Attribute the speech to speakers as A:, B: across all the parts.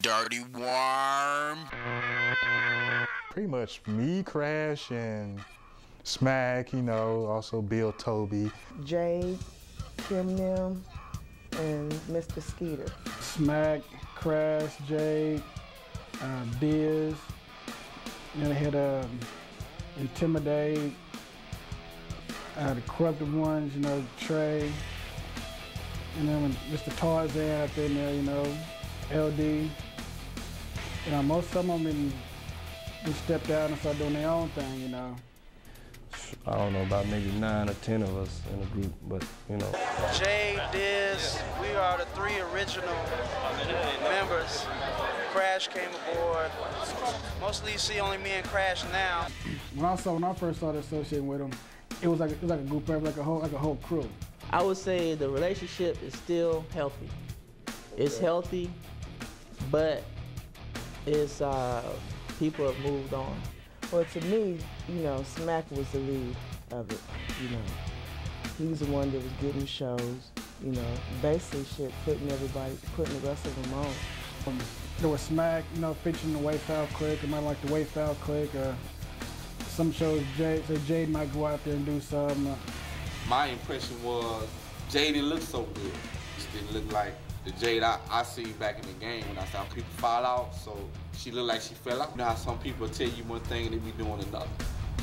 A: Dirty Worm.
B: Pretty much me, Crash, and Smack, you know, also Bill Toby.
C: Jade, Kim Nim, and Mr. Skeeter.
D: Smack, Crash, Jade, Diz. You know, they had Intimidate, the Corrupted Ones, you know, Trey. And then when Mr. Tarzan up in there, you know, LD. You know, most of them been stepped out and started doing their own thing, you know.
E: I don't know, about maybe 9 or 10 of us in the group, but you know.
F: Jay, Diz, we are the 3 original members. Crash came aboard. Mostly you see only me and Crash now.
D: When I first started associating with them, it was like a group effort, like a whole crew.
G: I would say the relationship is still healthy. It's healthy, but it's people have moved on.
C: Well, to me, you know, Smack was the lead of it, you know. He was the one that was getting shows, you know, basically shit, putting the rest of them on.
D: There was Smack, you know, featuring the Waay Clique, it might like the Waay Clique. Some shows, Jade might go out there and do some.
H: My impression was Jade didn't look so good. She didn't look like the Jade I see back in the game when I saw people fall out, so she looked like she fell out. You know how some people tell you one thing and they be doing another.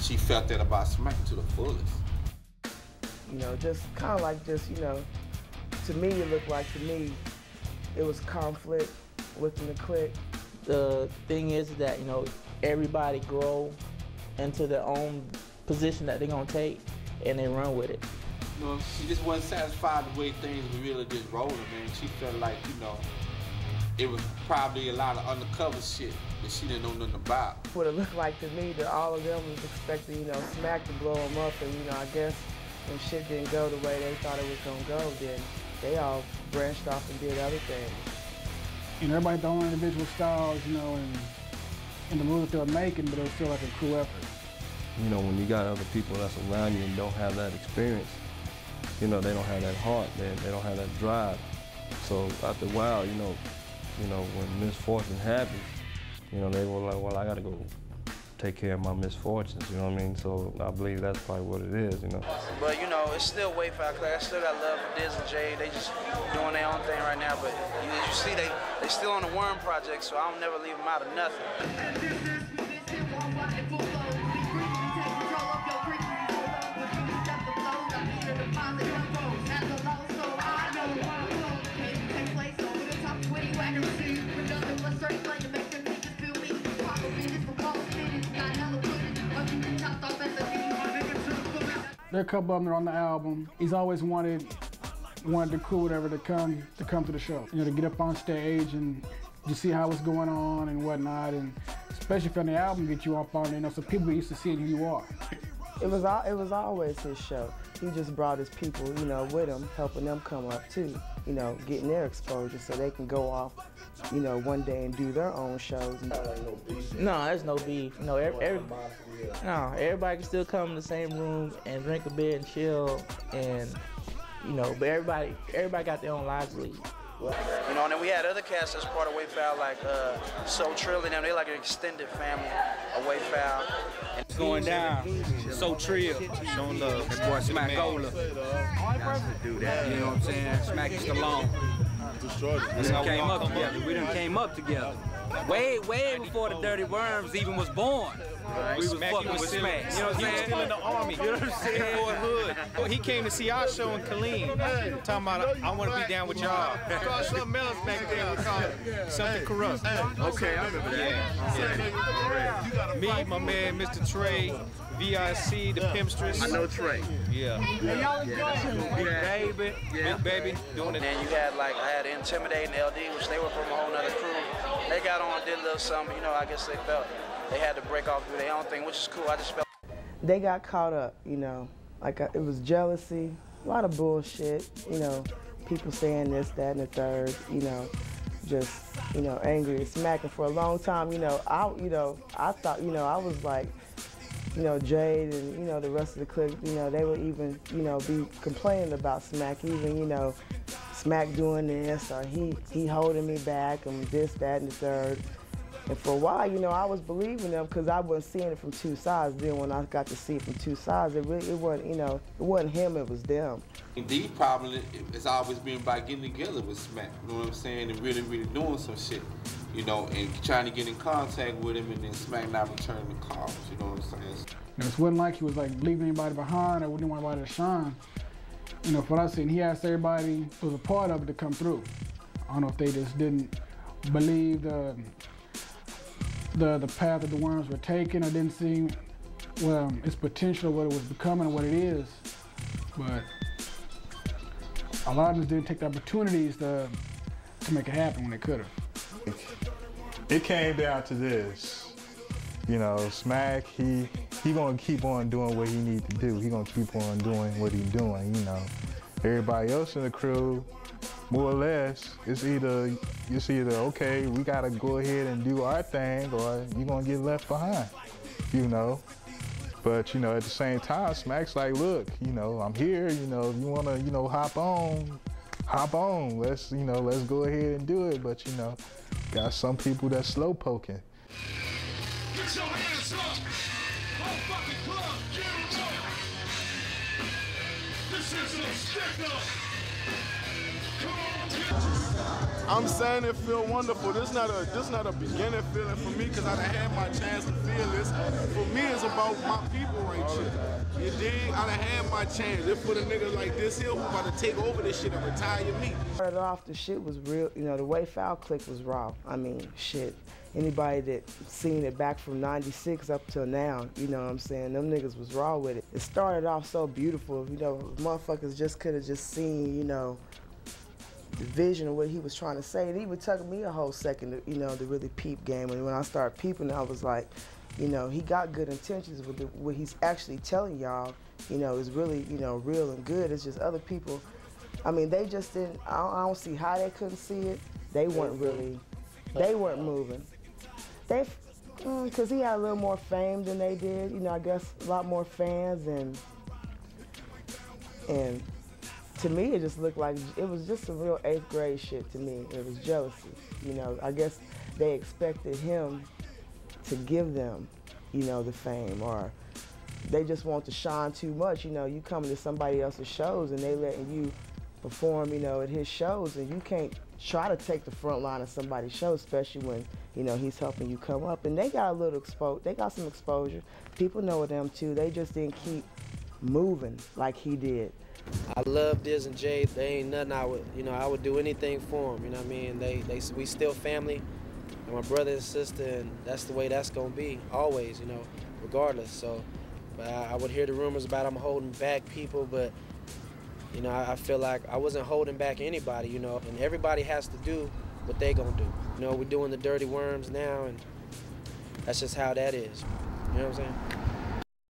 H: She felt that about Smack to the fullest.
C: You know, just kind of like just, you know, to me it looked like, it was conflict within the clique.
G: The thing is that, you know, everybody grow into their own position that they're gonna take and they run with it.
H: You know, she just wasn't satisfied the way things were really just rolling, man. She felt like, you know, it was probably a lot of undercover shit that she didn't know nothing about.
C: What it looked like to me that all of them was expecting, you know, Smack to blow them up, and, you know, I guess when shit didn't go the way they thought it was gonna go, then they all branched off and did other things.
D: You know, everybody had their own individual styles, you know, and in the moves that they were making, but it was still like a crew effort.
E: You know, when you got other people that's around you and don't have that experience, you know, they don't have that heart, they don't have that drive. So after a while, you know, when misfortune happens, you know, they were like, well, I gotta go take care of my misfortunes, you know what I mean? So I believe that's probably what it is, you know.
F: But, you know, it's still Waay Clique. I still got love for Diz and Jade. They just doing their own thing right now. But as you see, they still on the WoRMz project, so I don't never leave them out of nothing.
D: There are a couple of them that are on the album. He's always wanted the crew, whatever, to come to the show. You know, to get up on stage and you see how it's going on and whatnot, and especially if on the album get you up on there, you know, so people get used to seeing who you are.
C: It was always his show. He just brought his people, you know, with him, helping them come up too, you know, getting their exposure so they can go off, you know, one day and do their own shows.
G: No, there's no beef. No, everybody can still come in the same room and drink a beer and chill, and you know, but everybody got their own lives to lead.
F: You know, and then we had other cats that's part of Waay like So Trill and them. They like an extended family of Waay.
I: It's going down. So Trill, showing love. That boy Smack Gola. Do that. You know what I'm saying? Smack is alone. We done came up together. We done came up together. Way before the Dirty WoRMz even was born. We was fucking with Smack. You know what I'm saying? He was still in the army. You know what I'm saying? For hood. Well, he came to see our show in Killeen. Talking about, I want to be down with y'all. We called something else back there. We called it something corrupt. Okay, I remember that. Yeah. Me, my man, Mr. Trey, VIC, the Pimpstress.
H: I know Trey.
I: Yeah. Big Baby, doing it.
F: And you had I had Intimidate and LD, which they were from a whole nother crew. They got on, did a little something, you know, I guess they felt they had to break off through their own thing, which is cool. I just felt
C: they got caught up, you know, it was jealousy, a lot of bullshit, you know, people saying this, that, and the third, you know, just, you know, angry and smacking for a long time, you know, I thought, you know, I was like, you know, Jade and, you know, the rest of the clique, you know, they would even, you know, be complaining about Smack, even, you know, Smack doing this, or he holding me back, and this, that, and the third. And for a while, you know, I was believing them because I wasn't seeing it from two sides. Then when I got to see it from two sides, it wasn't, you know, it wasn't him, it was them.
H: The problem is always been by getting together with Smack, you know what I'm saying, and really, really doing some shit, you know, and trying to get in contact with him, and then Smack not returning the calls, you know what I'm saying?
D: You know, it wasn't like he was like leaving anybody behind or didn't want anybody to shine. You know, from what I seen, he asked everybody who was a part of it to come through. I don't know if they just didn't believe the path that the WoRMz were taking, or didn't see its potential, what it was becoming, what it is. But a lot of them didn't take the opportunities to make it happen when they could have.
B: It came down to this. You know, Smack, he gonna keep on doing what he need to do. He gonna keep on doing what he doing, you know. Everybody else in the crew, more or less, it's either okay, we gotta go ahead and do our thing, or you gonna get left behind, you know. But you know, at the same time, Smack's like, look, you know, I'm here, you know, if you wanna, you know, hop on. Let's go ahead and do it. But you know, got some people that's slow poking.
J: Get your hands up! Whole fucking club, get them up! This is a stick up!
K: I'm saying it feel wonderful. This not a beginning feeling for me, because I done had my chance to feel this. For me, it's about my people right here. You dig? I done had my chance. It's for the niggas like this here who about to take over this shit and retire me.
C: Started off, the shit was real. You know, the Waay Foul click was raw. I mean, shit. Anybody that seen it back from '96 up till now, you know what I'm saying? Them niggas was raw with it. It started off so beautiful. You know, motherfuckers just could have just seen, you know, the vision of what he was trying to say. And it even took me a whole second to, you know, to really peep game. And when I started peeping, I was like, you know, he got good intentions with what he's actually telling y'all, you know, is really, you know, real and good. It's just other people, I mean, they just didn't, I don't see how they couldn't see it. They weren't really, they weren't moving. Because he had a little more fame than they did, you know, I guess a lot more fans, and to me, it just looked like, it was just some real 8th grade shit to me. It was jealousy. You know, I guess they expected him to give them, you know, the fame, or they just want to shine too much. You know, you coming to somebody else's shows and they letting you perform, you know, at his shows, and you can't try to take the front line of somebody's show, especially when, you know, he's helping you come up. And they got a little they got some exposure. People know them too. They just didn't keep moving like he did.
L: I love Diz and Jay. They ain't nothing I would do anything for them, you know what I mean? We still family, and my brother and sister, and that's the way that's gonna be, always, you know, regardless. So, but I would hear the rumors about I'm holding back people, but, you know, I feel like I wasn't holding back anybody, you know, and everybody has to do what they gonna do. You know, we're doing the dirty WoRMz now, and that's just how that is, you know what I'm saying?